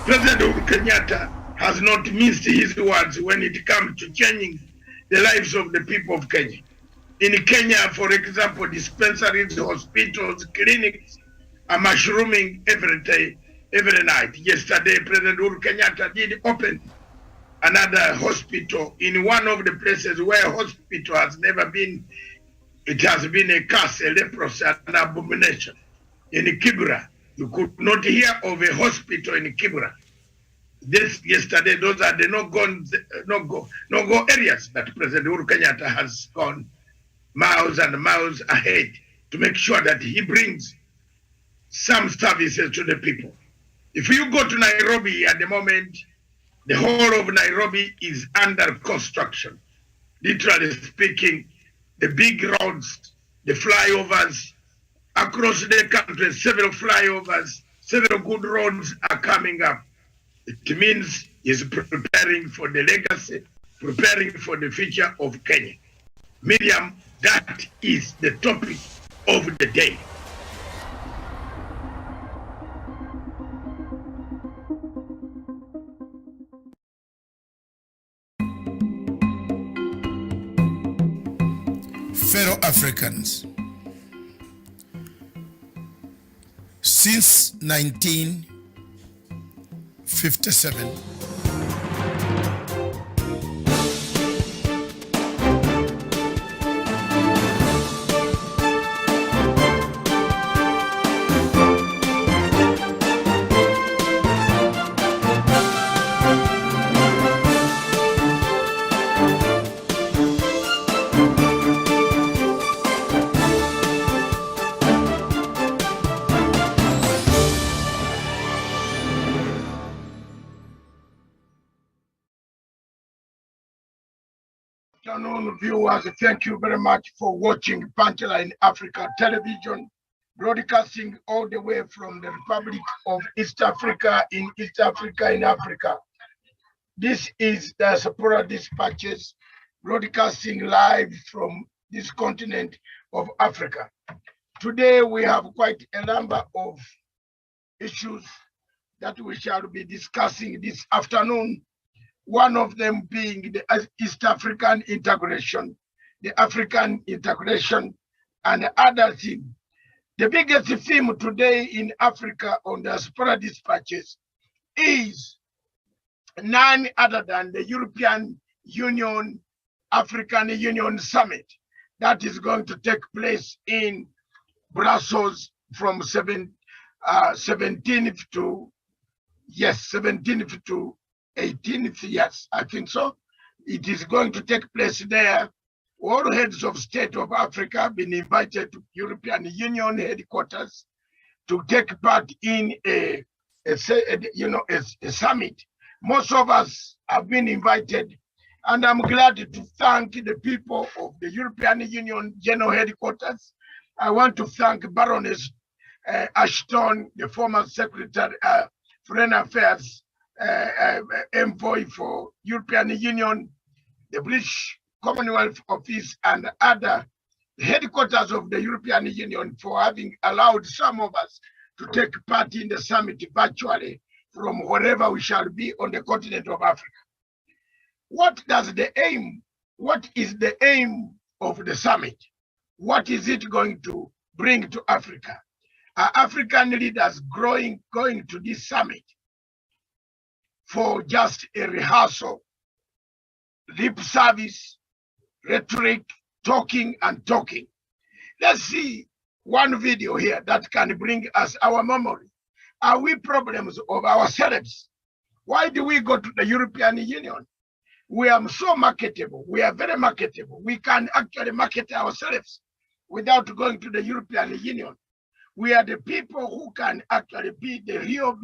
President Uhuru Kenyatta has not missed his words when it comes to changing the lives of the people of Kenya. In Kenya, for example, dispensaries, hospitals, clinics are mushrooming every day, every night. Yesterday, President Uhuru Kenyatta did open another hospital in one of the places where hospital has never been. It has been a curse, a leprosy, an abomination. In Kibra, you could not hear of a hospital in Kibra. Yesterday, those are the no-go areas that President Uhuru Kenyatta has gone miles and miles ahead to make sure that he brings some services to the people. If you go to Nairobi at the moment, the whole of Nairobi is under construction. Literally speaking, the big roads, the flyovers, across the country, several flyovers, several good roads are coming up. It means he's preparing for the legacy, preparing for the future of Kenya. Miriam, that is the topic of the day. Fellow Africans, since 1957, Afternoon, viewers. Thank you very much for watching Punchline Africa Television, broadcasting all the way from the Republic of East Africa in East Africa in Africa. This is DIASPORA Dispatches, broadcasting live from this continent of Africa. Today we have quite a number of issues that we shall be discussing this afternoon. One of them being the East African integration, the African integration, and the other thing. The biggest theme today in Africa on the DIASPORA Dispatches is none other than the European Union, African Union Summit that is going to take place in Brussels from 17th to 18th, yes, I think so. It is going to take place there. All heads of state of Africa have been invited to European Union headquarters to take part in a summit. Most of us have been invited, and I'm glad to thank the people of the European Union General Headquarters. I want to thank Baroness Ashton, the former Secretary, Foreign Affairs envoy for European Union, the British Commonwealth Office, and other headquarters of the European Union for having allowed some of us to take part in the summit virtually from wherever we shall be on the continent of Africa. What is the aim of the summit? What is it going to bring to Africa? Are African leaders going to this summit for just a rehearsal, lip service, rhetoric, talking and talking? Let's see one video here that can bring us our memory. Are we problems of ourselves? Why do we go to the European Union? We are so marketable. We are very marketable. We can actually market ourselves without going to the European Union. We are the people who can actually be the real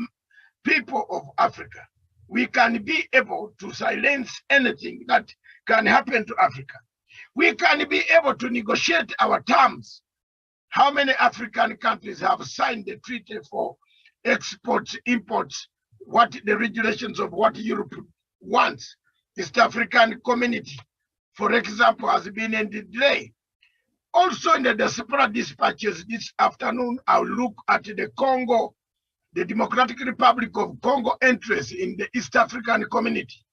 people of Africa. We can be able to silence anything that can happen to Africa. We can be able to negotiate our terms. How many African countries have signed the treaty for exports, imports, what the regulations of what Europe wants? East African community, for example, has been in delay. Also in the DIASPORA Dispatches this afternoon, I'll look at the Congo the Democratic Republic of Congo interests in the East African community?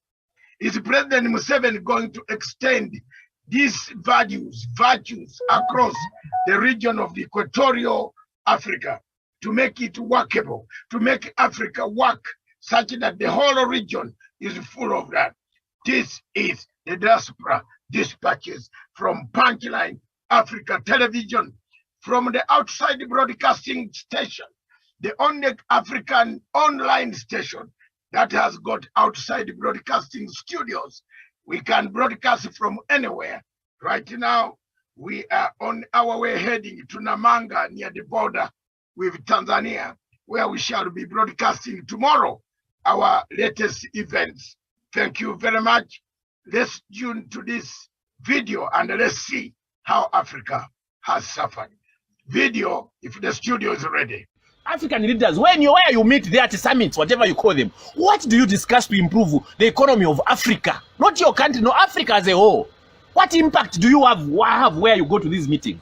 Is President Museveni going to extend these virtues across the region of the Equatorial Africa to make it workable, to make Africa work such that the whole region is full of that? This is the Diaspora Dispatches from Punchline Africa Television, from the outside broadcasting station, the only African online station that has got outside broadcasting studios. We can broadcast from anywhere. Right now, we are on our way heading to Namanga near the border with Tanzania, where we shall be broadcasting tomorrow our latest events. Thank you very much. Let's tune to this video and let's see how Africa has suffered. Video, if the studio is ready. African leaders, where you meet there at summits, whatever you call them, what do you discuss to improve the economy of Africa? Not your country, no, Africa as a whole. What impact do you have where you go to these meetings?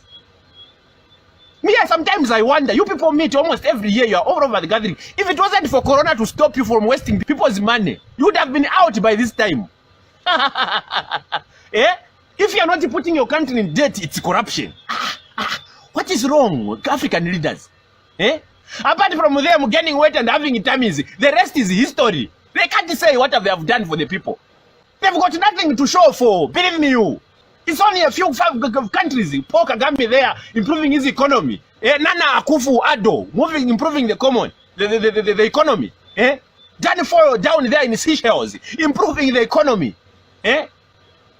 Me, sometimes I wonder, you people meet almost every year, you are all over the gathering. If it wasn't for Corona to stop you from wasting people's money, you would have been out by this time. Eh? If you are not putting your country in debt, it's corruption. What is wrong with African leaders? Eh? Apart from them gaining weight and having tummies, the rest is history. They can't say what they have done for the people. They've got nothing to show for, believe me you. It's only a few countries, Paul Kagame there, improving his economy. Nana Akufo-Addo, improving the economy. Danny Foyle down there in Seychelles, improving the economy.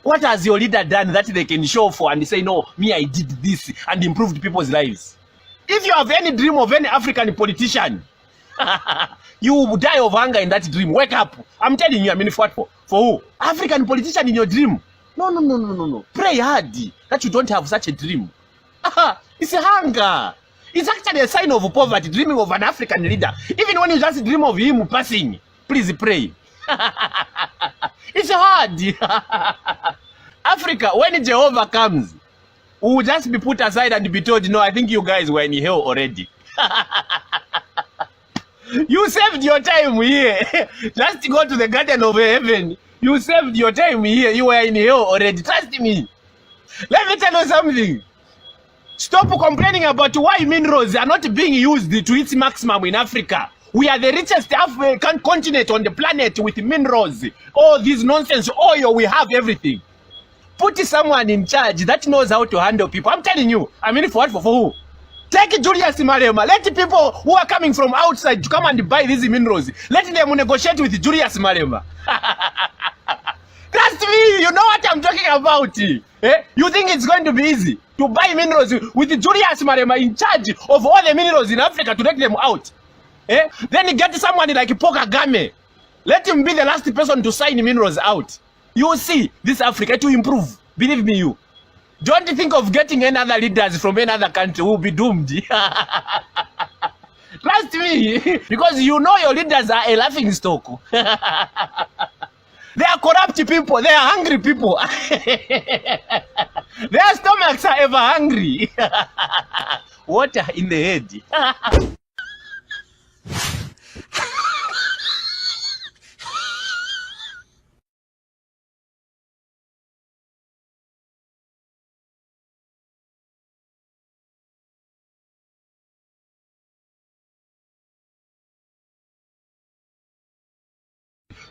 What has your leader done that they can show for and say, no, me, I did this and improved people's lives? If you have any dream of any African politician, you will die of hunger in that dream. Wake up. I'm telling you, I mean, for who? African politician in your dream. No. Pray hard that you don't have such a dream. It's a hunger. It's actually a sign of poverty, dreaming of an African leader. Even when you just dream of him passing, please pray. It's hard. Africa, when Jehovah comes, we will just be put aside and be told, no, I think you guys were in hell already. You saved your time here. Just go to the garden of heaven. You saved your time here. You were in hell already. Trust me. Let me tell you something. Stop complaining about why minerals are not being used to its maximum in Africa. We are the richest African continent on the planet with minerals. All this nonsense oil, we have everything. Put someone in charge that knows how to handle people. I'm telling you. I mean, for who? Take Julius Malema. Let people who are coming from outside to come and buy these minerals. Let them negotiate with Julius Malema. Trust me, you know what I'm talking about. You think it's going to be easy to buy minerals with Julius Malema in charge of all the minerals in Africa to take them out? Then you get someone like Paul Kagame. Let him be the last person to sign minerals out. You will see this Africa to improve. Believe me, you. Don't think of getting any other leaders from any other country who will be doomed. Trust me, because you know your leaders are a laughing stock. They are corrupt people. They are hungry people. Their stomachs are ever hungry. Water in the head.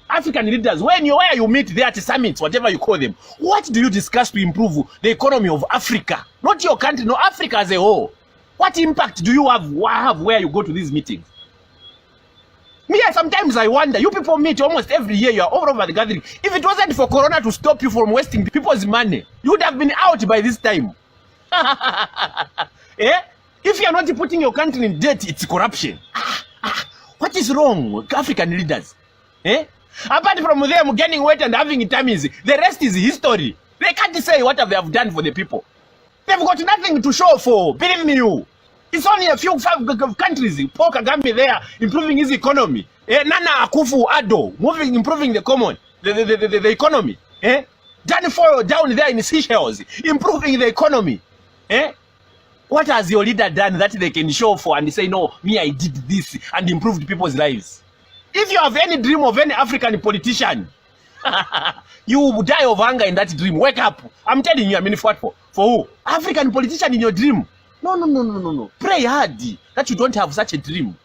African leaders, where you meet there at summits, whatever you call them, what do you discuss to improve the economy of Africa? Not your country, no, Africa as a whole. What impact do you have where you go to these meetings? Me, sometimes I wonder, you people meet almost every year, you are all over the gathering. If it wasn't for Corona to stop you from wasting people's money, you would have been out by this time. If you are not putting your country in debt, it's corruption. What is wrong with African leaders? Apart from them gaining weight and having tummies, the rest is history. They can't say what they have done for the people. They've got nothing to show for, believe me you. It's only a few countries, Paul Kagame there, improving his economy. Nana Akufo-Addo, improving the economy. Danny Foyle down there in Seychelles, improving the economy. What has your leader done that they can show for and say, no, me, I did this and improved people's lives? If you have any dream of any African politician, you will die of hunger in that dream. Wake up. I'm telling you, I mean, what for? For who? African politician in your dream. No. Pray hard that you don't have such a dream.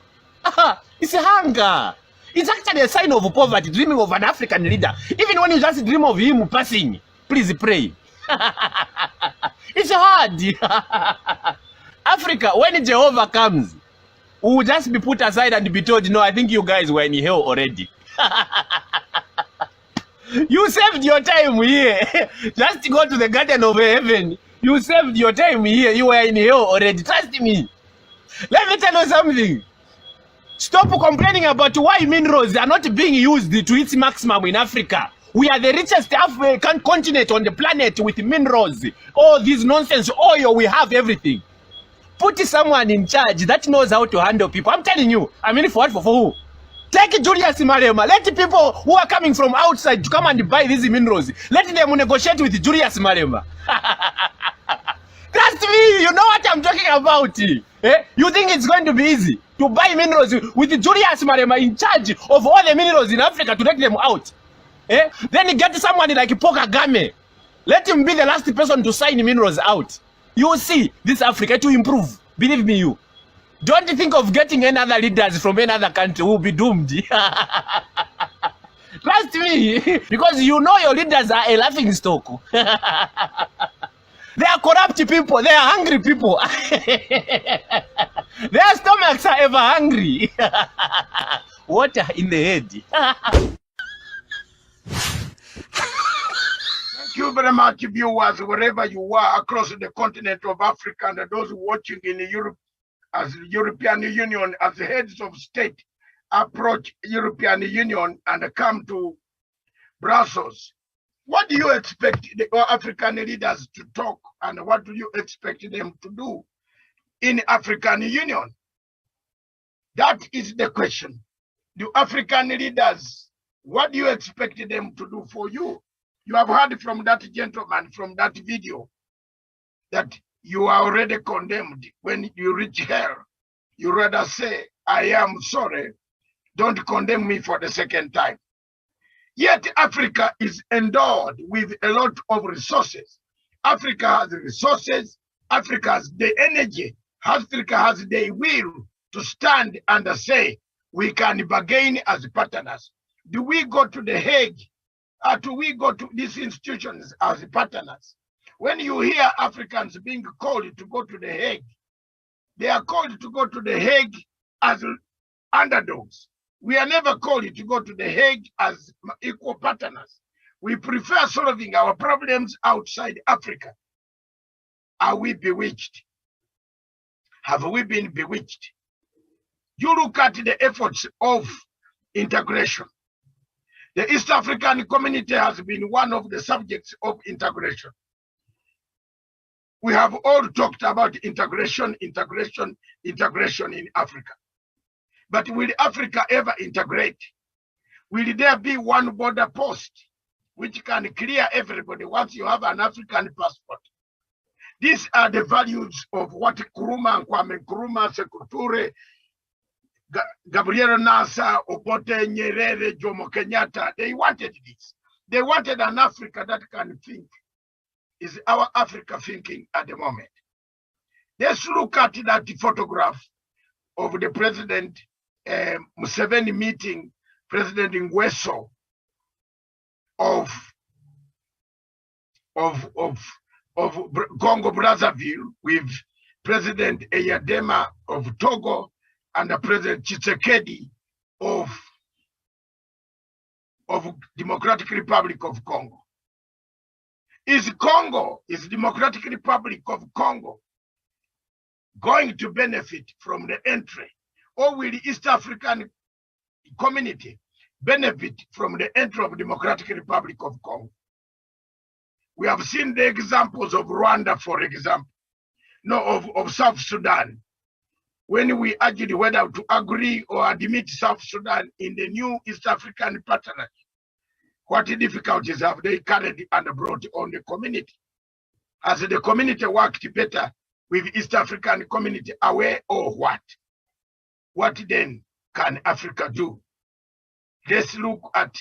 It's a hunger. It's actually a sign of poverty, dreaming of an African leader. Even when you just dream of him passing, please pray. It's hard. Africa, when Jehovah comes, we will just be put aside and be told, no, I think you guys were in hell already. You saved your time here. Just go to the garden of heaven. You saved your time here. You were in hell already. Trust me. Let me tell you something. Stop complaining about why minerals are not being used to its maximum in Africa. We are the richest African continent on the planet with minerals. All this nonsense, oil, we have everything. Put someone in charge that knows how to handle people. I'm telling you. I mean, for what? For who? Take Julius Malema. Let people who are coming from outside to come and buy these minerals. Let them negotiate with Julius Malema. Trust me, you know what I'm talking about. Eh? You think it's going to be easy to buy minerals with Julius Malema in charge of all the minerals in Africa to take them out? Eh? Then you get someone like Pokagame. Let him be the last person to sign minerals out. You will see this Africa to improve. Believe me, you. Don't think of getting any other leaders from any other country who will be doomed. Trust me, because you know your leaders are a laughing stock. They are corrupt people. They are hungry people. Their stomachs are ever hungry. Water in the head. Thank you very much, viewers, wherever you are across the continent of Africa, and those watching in Europe, as the European Union, as the heads of state approach European Union and come to Brussels. What do you expect the African leaders to talk, and what do you expect them to do in African Union? That is the question. The African leaders, what do you expect them to do for you? You have heard from that gentleman from that video that you are already condemned. When you reach hell, you rather say, I am sorry, don't condemn me for the second time. Yet Africa is endowed with a lot of resources. Africa has resources, Africa has the energy, Africa has the will to stand and say, we can bargain as partners. Do we go to The Hague? Do we go to these institutions as partners? When you hear Africans being called to go to The Hague, they are called to go to The Hague as underdogs. We are never called to go to The Hague as equal partners. We prefer solving our problems outside Africa. Are we bewitched? Have we been bewitched? You look at the efforts of integration. The East African community has been one of the subjects of integration. We have all talked about integration in Africa. But will Africa ever integrate? Will there be one border post which can clear everybody once you have an African passport? These are the values of what Kwame Nkrumah, Sekou Toure, Gabriel Nasser, Obote, Nyerere, Jomo Kenyatta, they wanted this. They wanted an Africa that can think. Is our Africa thinking at the moment? Let's look at that photograph of the President Museveni meeting President Ngweso of Congo Brazzaville with President Eyadema of Togo and the President Tshisekedi of Democratic Republic of Congo. Is Democratic Republic of Congo going to benefit from the entry, or will the East African community benefit from the entry of Democratic Republic of Congo? We have seen the examples of Rwanda, for example, of South Sudan. When we argued whether to agree or admit South Sudan in the new East African partnership, what difficulties have they carried and brought on the community? Has the community worked better with East African community away or what? What then can Africa do? Let's look at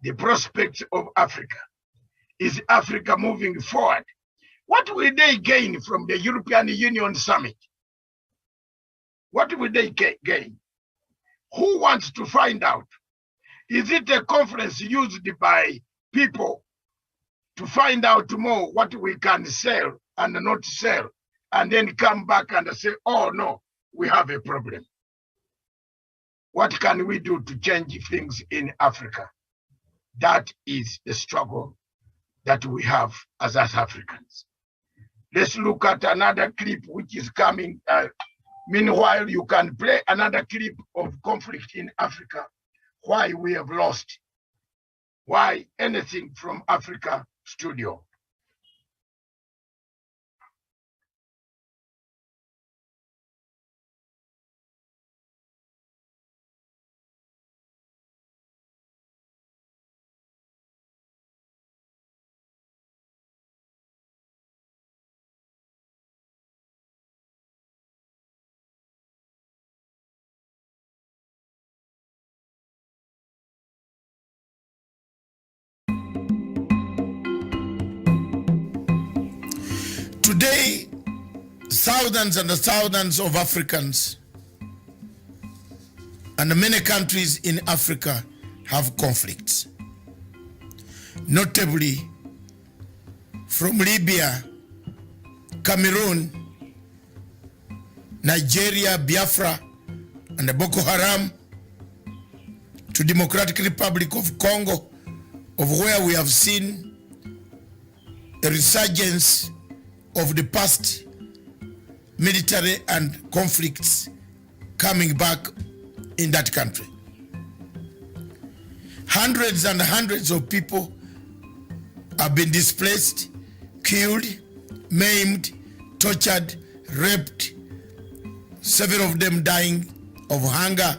the prospects of Africa. Is Africa moving forward? What will they gain from the European Union summit? What will they gain? Who wants to find out? Is it a conference used by people to find out more what we can sell and not sell, and then come back and say, oh no, we have a problem? What can we do to change things in Africa? That is the struggle that we have as Africans. Let's look at another clip which is coming. Meanwhile, you can play another clip of conflict in Africa, why we have lost, why anything from Africa studio. Today, thousands and thousands of Africans and many countries in Africa have conflicts. Notably, from Libya, Cameroon, Nigeria, Biafra, and the Boko Haram, to Democratic Republic of Congo, of where we have seen a resurgence of the past military and conflicts coming back in that country. Hundreds and hundreds of people have been displaced, killed, maimed, tortured, raped, several of them dying of hunger,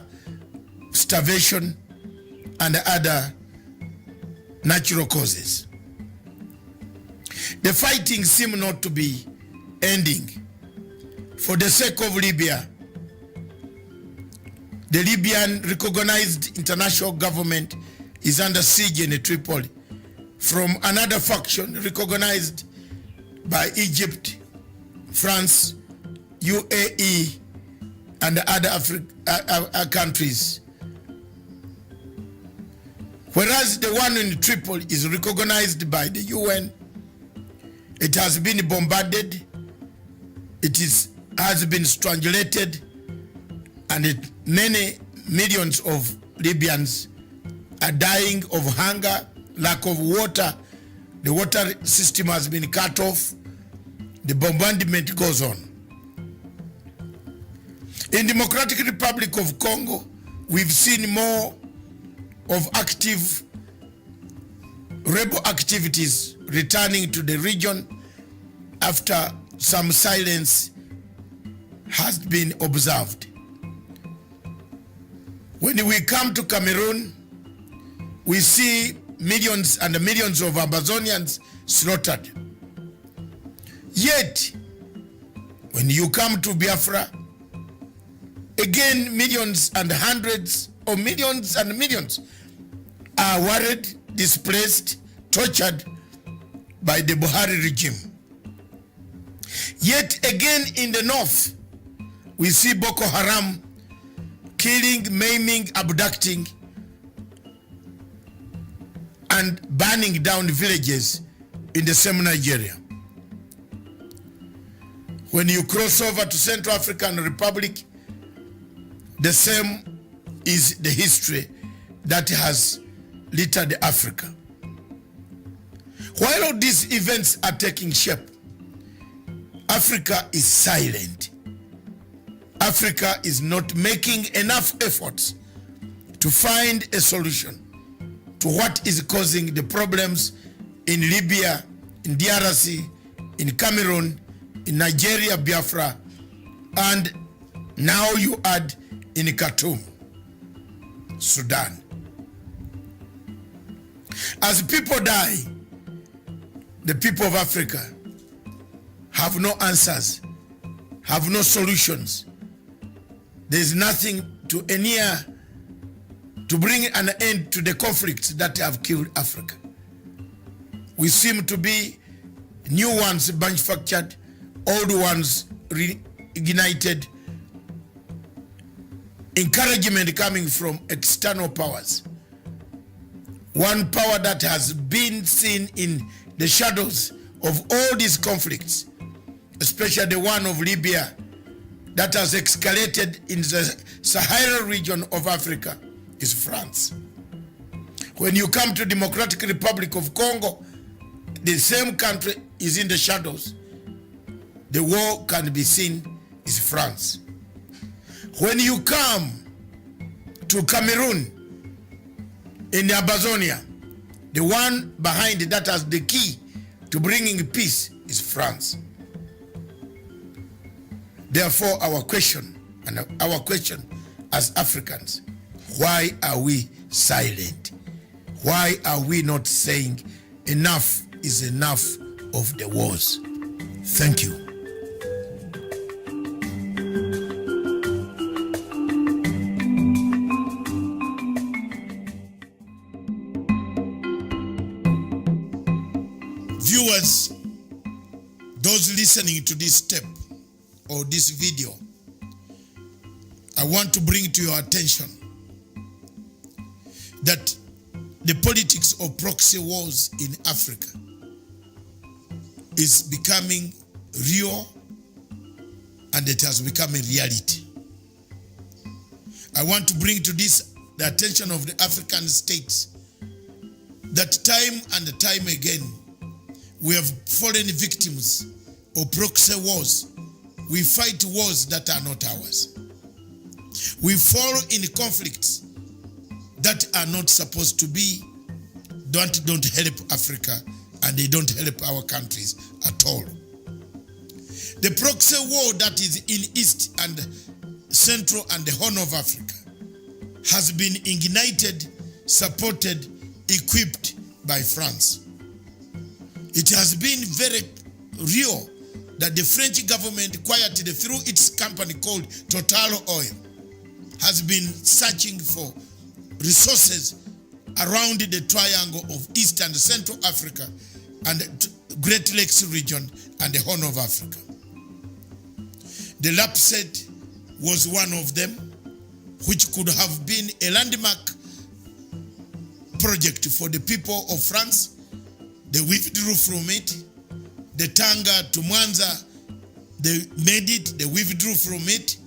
starvation, and other natural causes. The fighting seems not to be ending. For the sake of Libya, the Libyan recognized international government is under siege in Tripoli from another faction recognized by Egypt, France, UAE, and other countries. Whereas the one in Tripoli is recognized by the UN, it has been bombarded, has been strangulated, and many millions of Libyans are dying of hunger, lack of water. The water system has been cut off. The bombardment goes on. In Democratic Republic of Congo, we've seen more of active rebel activities returning to the region after some silence has been observed. When we come to Cameroon, we see millions and millions of Amazonians slaughtered. Yet, when you come to Biafra, again millions and hundreds of millions and millions are worried, displaced, tortured by the Buhari regime. Yet again in the north, we see Boko Haram killing, maiming, abducting, and burning down villages in the same Nigeria. When you cross over to Central African Republic, the same is the history that has littered Africa. While all these events are taking shape, Africa is silent. Africa is not making enough efforts to find a solution to what is causing the problems in Libya, in DRC, in Cameroon, in Nigeria, Biafra, and now you add in Khartoum, Sudan. As people die, the people of Africa have no answers have no solutions. There is nothing to endear to bring an end to the conflicts that have killed Africa. We seem to be new ones manufactured, old ones reignited, encouragement coming from external powers. One power that has been seen in the shadows of all these conflicts, especially the one of Libya that has escalated in the Sahara region of Africa, is France. When you come to Democratic Republic of Congo, the same country is in the shadows. The war can be seen is France. When you come to Cameroon, in Amazonia, the one behind that has the key to bringing peace is France. Therefore, our question as Africans, why are we silent? Why are we not saying enough is enough of the wars? Thank you. Viewers, those listening to this tape or this video, I want to bring to your attention that the politics of proxy wars in Africa is becoming real, and it has become a reality. I want to bring to this the attention of the African states that time and time again we have fallen victims of proxy wars. We fight wars that are not ours. We fall in conflicts that are not supposed to be, don't help Africa, and they don't help our countries at all. The proxy war that is in East and Central and the Horn of Africa has been ignited, supported, equipped by France. It has been very real that the French government, quietly through its company called Total Oil, has been searching for resources around the triangle of East and Central Africa and the Great Lakes region and the Horn of Africa. The LAPSET was one of them, which could have been a landmark project for the people of France. They withdrew from it. The Tanga to Mwanza, they made it, they withdrew from it.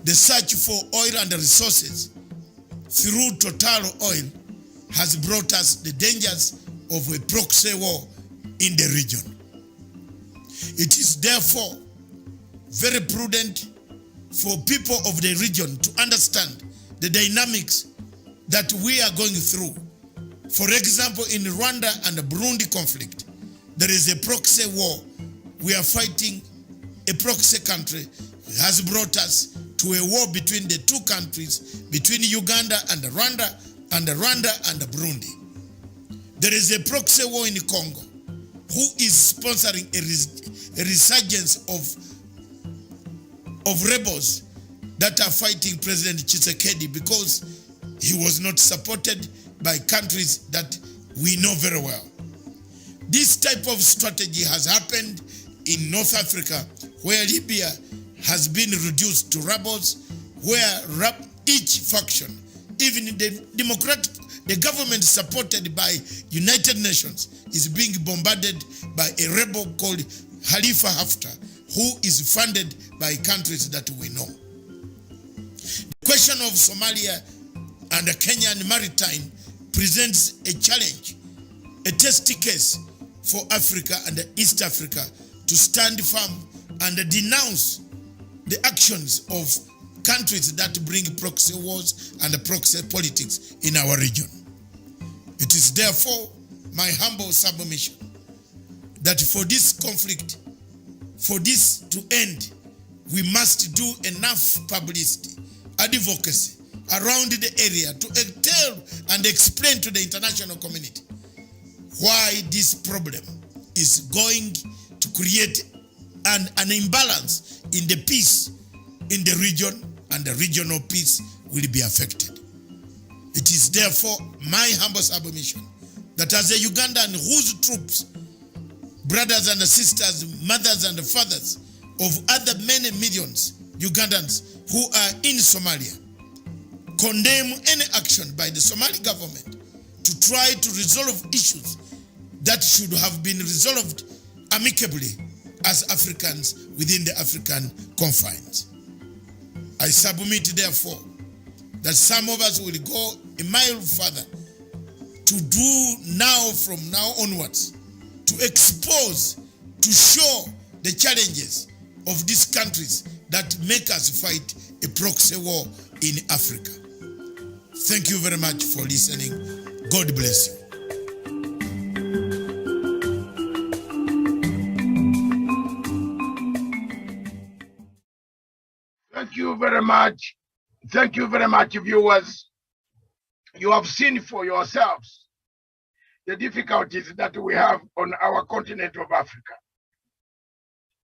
The search for oil and resources through Total Oil has brought us the dangers of a proxy war in the region. It is therefore very prudent for people of the region to understand the dynamics that we are going through. For example, in Rwanda and the Burundi conflict, there is a proxy war. We are fighting a proxy country. It has brought us to a war between the two countries, between Uganda and Rwanda and Burundi. There is a proxy war in Congo who is sponsoring a resurgence of rebels that are fighting President Tshisekedi because he was not supported by countries that we know very well. This type of strategy has happened in North Africa, where Libya has been reduced to rebels, where each faction, even the government supported by United Nations, is being bombarded by a rebel called Khalifa Haftar, who is funded by countries that we know. The question of Somalia and the Kenyan maritime presents a challenge, a test case for Africa and East Africa to stand firm and denounce the actions of countries that bring proxy wars and proxy politics in our region. It is therefore my humble submission that for this conflict, for this to end, we must do enough publicity, advocacy around the area to tell and explain to the international community why this problem is going to create an imbalance in the peace in the region, and the regional peace will be affected. It is therefore my humble submission that as a Ugandan whose troops, brothers and sisters, mothers and fathers of other many millions Ugandans who are in Somalia, condemn any action by the Somali government to try to resolve issues that should have been resolved amicably as Africans within the African confines. I submit, therefore, that some of us will go a mile further to do now, from now onwards, to expose, to show the challenges of these countries that make us fight a proxy war in Africa. Thank you very much for listening. God bless you. Thank you very much. Thank you very much, viewers. You have seen for yourselves the difficulties that we have on our continent of Africa.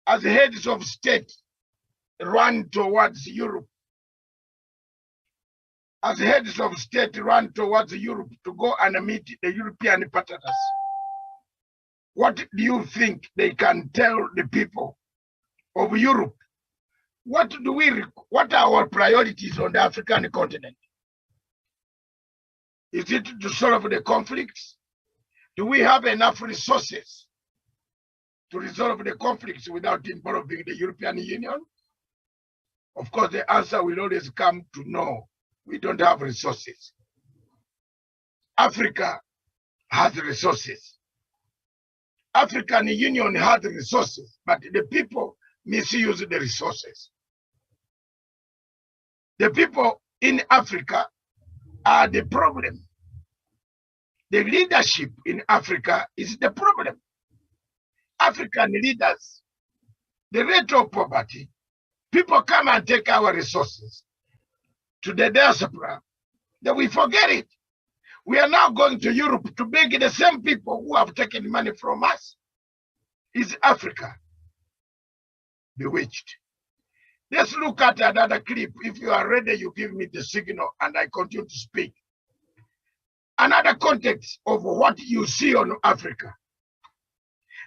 As heads of state run towards Europe, as heads of state run towards Europe to go and meet the European partners, what do you think they can tell the people of Europe? What are our priorities on the African continent? Is it to solve the conflicts? Do we have enough resources to resolve the conflicts without involving the European Union? Of course, the answer will always come to no. We don't have resources. Africa has resources. African Union has resources, but the people misuse the resources. The people in Africa are the problem. The leadership in Africa is the problem. African leaders, the rate of poverty, people come and take our resources to the diaspora, then we forget it. We are now going to Europe to beg the same people who have taken money from us. Is Africa bewitched? Let's look at another clip. If you are ready, you give me the signal and I continue to speak. Another context of what you see on Africa.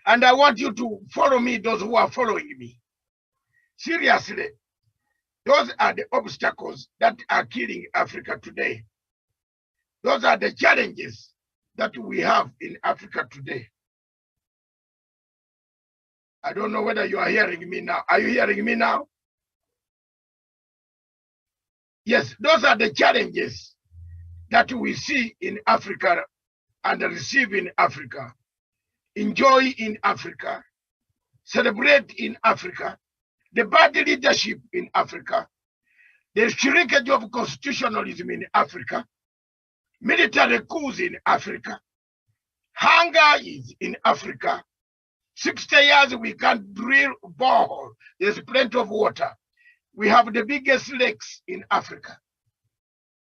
And I want you to follow me, those who are following me. Seriously, those are the obstacles that are killing Africa today. Those are the challenges that we have in Africa today. I don't know whether you are hearing me now. Are you hearing me now? Yes, those are the challenges that we see in Africa and receive in Africa, enjoy in Africa, celebrate in Africa, the bad leadership in Africa, the shrinkage of constitutionalism in Africa, military coups in Africa, hunger is in Africa. 60 years we can't drill borehole. There's plenty of water. We have the biggest lakes in Africa,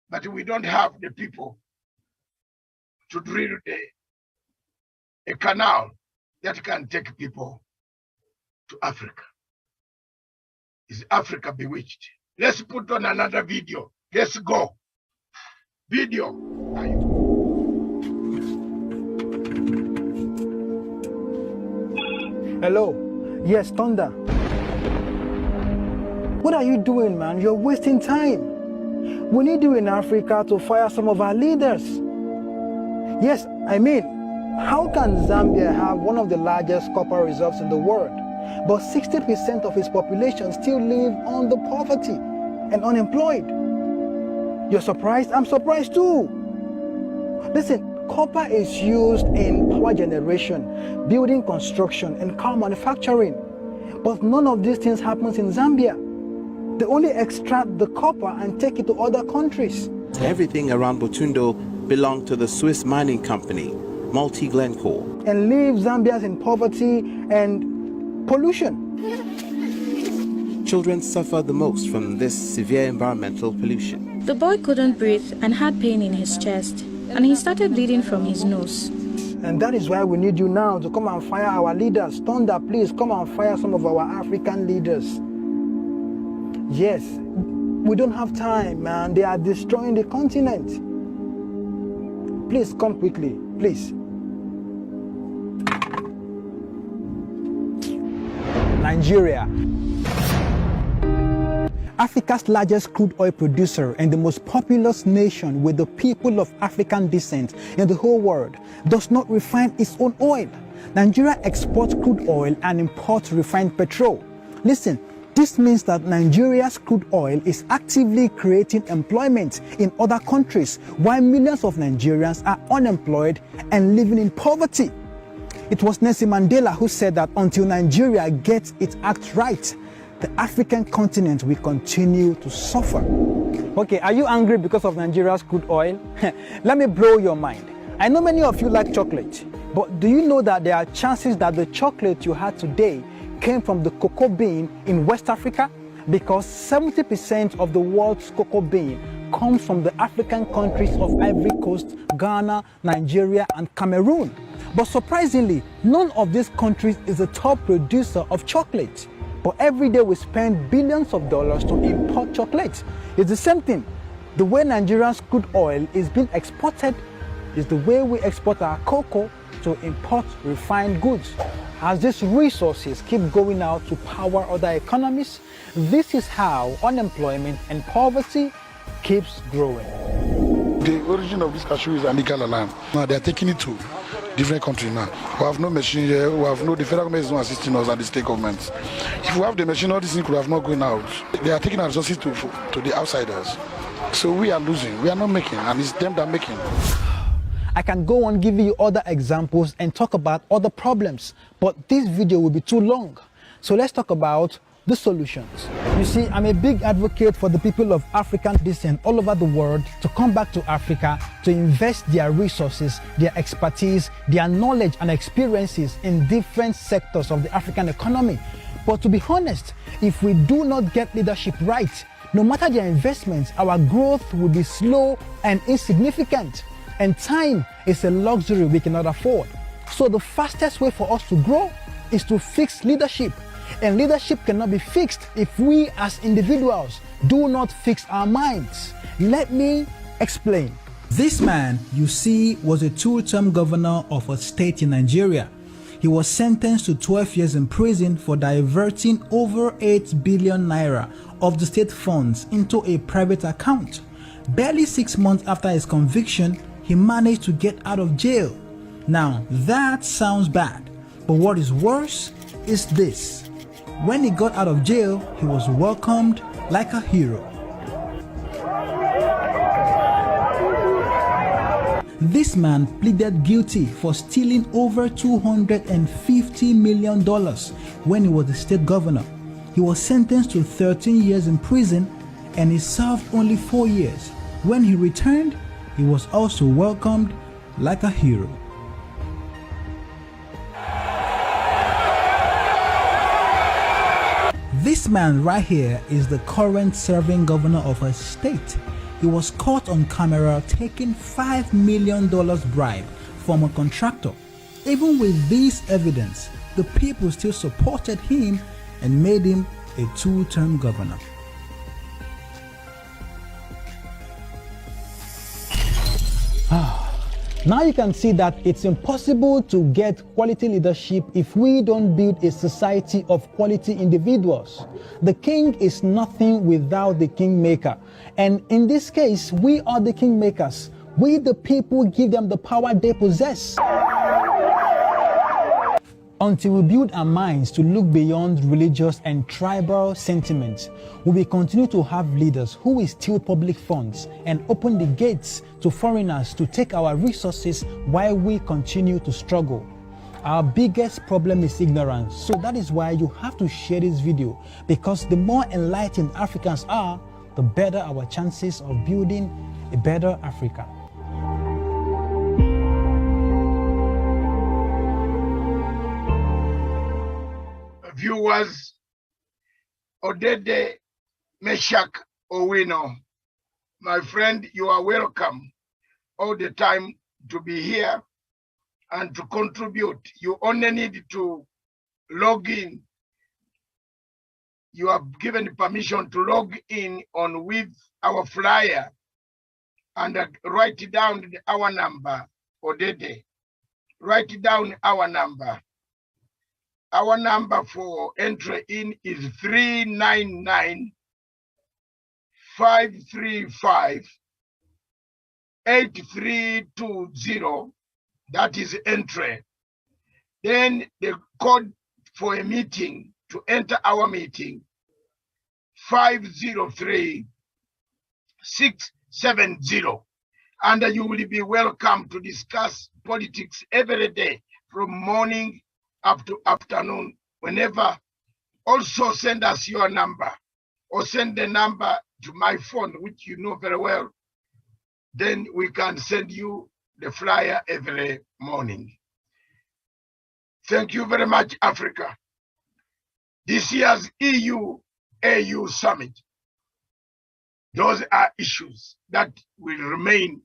but we don't have the people to drill a canal that can take people to Africa. Is Africa bewitched? Let's put on another video. Let's go. Video. Hello. Yes, Thunder. What are you doing, man? You're wasting time. We need you in Africa to fire some of our leaders. Yes, I mean, how can Zambia have one of the largest copper reserves in the world, but 60% of its population still live under poverty and unemployed? You're surprised? I'm surprised too. Listen, copper is used in power generation, building construction, and car manufacturing. But none of these things happens in Zambia. They only extract the copper and take it to other countries. Everything around Butundo belonged to the Swiss mining company, Multi Glencore. And leave Zambians in poverty and pollution. Children suffer the most from this severe environmental pollution. The boy couldn't breathe and had pain in his chest, and he started bleeding from his nose. And that is why we need you now to come and fire our leaders. Thunder, please come and fire some of our African leaders. Yes, we don't have time, man. They are destroying the continent. Please come quickly, please. Nigeria. Africa's largest crude oil producer and the most populous nation with the people of African descent in the whole world does not refine its own oil. Nigeria exports crude oil and imports refined petrol. Listen, this means that Nigeria's crude oil is actively creating employment in other countries while millions of Nigerians are unemployed and living in poverty. It was Nelson Mandela who said that until Nigeria gets its act right, the African continent will continue to suffer. Okay, are you angry because of Nigeria's crude oil? Let me blow your mind. I know many of you like chocolate, but do you know that there are chances that the chocolate you had today came from the cocoa bean in West Africa? Because 70% of the world's cocoa bean comes from the African countries of Ivory Coast, Ghana, Nigeria, and Cameroon. But surprisingly, none of these countries is a top producer of chocolate. But every day we spend billions of dollars to import chocolate. It's the same thing. The way Nigeria's crude oil is being exported is the way we export our cocoa to import refined goods. As these resources keep going out to power other economies, this is how unemployment and poverty keeps growing. The origin of this cashew is illegal land. Now they are taking it to different countries now. We have no machine here, the federal government is not assisting us and the state governments. If we have the machine, all these things could have not gone out. They are taking our resources to the outsiders. So we are losing, we are not making, and it's them that are making. I can go on giving you other examples and talk about other problems, but this video will be too long. So let's talk about the solutions. You see, I'm a big advocate for the people of African descent all over the world to come back to Africa to invest their resources, their expertise, their knowledge and experiences in different sectors of the African economy. But to be honest, if we do not get leadership right, no matter their investments, our growth will be slow and insignificant. And time is a luxury we cannot afford. So the fastest way for us to grow is to fix leadership. And leadership cannot be fixed if we as individuals do not fix our minds. Let me explain. This man you see was a two-term governor of a state in Nigeria. He was sentenced to 12 years in prison for diverting over 8 billion naira of the state funds into a private account. Barely 6 months after his conviction, he managed to get out of jail. Now that sounds bad, but what is worse is this. When he got out of jail, he was welcomed like a hero. This man pleaded guilty for stealing over $250 million when he was the state governor. He was sentenced to 13 years in prison and he served only 4 years. When he returned, he was also welcomed like a hero. This man right here is the current serving governor of a state. He was caught on camera taking $5 million bribe from a contractor. Even with this evidence, the people still supported him and made him a two-term governor. Now you can see that it's impossible to get quality leadership if we don't build a society of quality individuals. The king is nothing without the kingmaker. And in this case, we are the kingmakers. We the people give them the power they possess. Until we build our minds to look beyond religious and tribal sentiments, we will continue to have leaders who will steal public funds and open the gates to foreigners to take our resources while we continue to struggle. Our biggest problem is ignorance, so that is why you have to share this video, because the more enlightened Africans are, the better our chances of building a better Africa. Viewers, Odede Meshak Owino, my friend, you are welcome all the time to be here and to contribute. You only need to log in you have given permission to log in on with our flyer and write down our number, Odede. Write down our number. Our number for entry in is 399 535 8320. That is entry. Then the code for a meeting to enter our meeting 503 670. And you will be welcome to discuss politics every day from morning up to afternoon, whenever. Also send us your number or send the number to my phone, which you know very well. Then we can send you the flyer every morning. Thank you very much, Africa. This year's EU-AU summit, those are issues that will remain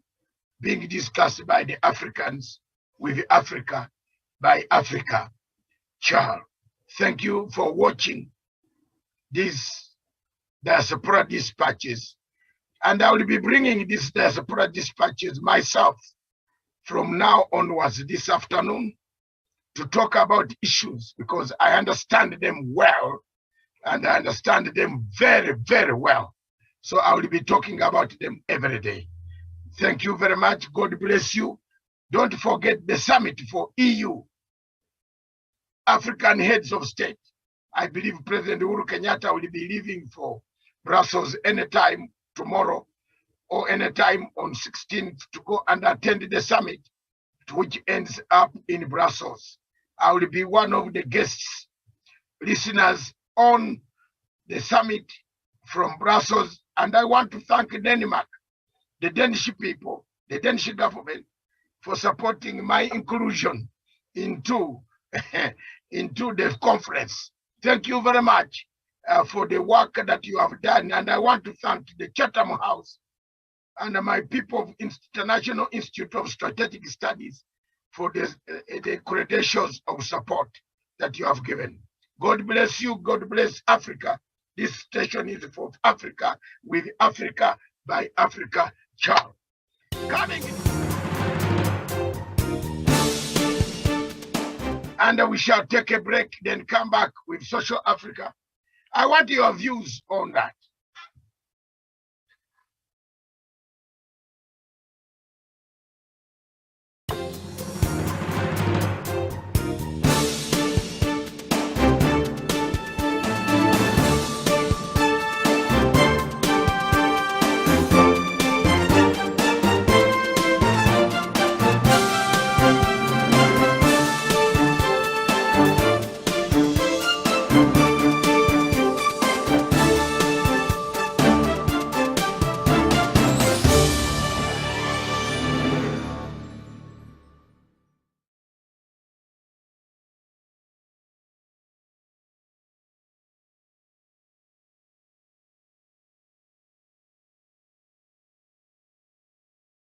being discussed by the Africans with Africa, by Africa. Charles, thank you for watching these Diaspora Dispatches. And I will be bringing these Diaspora Dispatches myself from now onwards this afternoon to talk about issues, because I understand them well, and I understand them very, very well. So I will be talking about them every day. Thank you very much. God bless you. Don't forget the summit for EU, African heads of state. I believe President Uhuru Kenyatta will be leaving for Brussels anytime tomorrow or anytime on 16th to go and attend the summit, which ends up in Brussels. I will be one of the guests, listeners on the summit from Brussels. And I want to thank Denmark, the Danish people, the Danish government, for supporting my inclusion into, into the conference. Thank you very much for the work that you have done. And I want to thank the Chatham House and my people of International Institute of Strategic Studies for the credentials of support that you have given. God bless you. God bless Africa. This station is for Africa, with Africa, by Africa. Ciao. Coming. And we shall take a break, then come back with Social Africa. I want your views on that.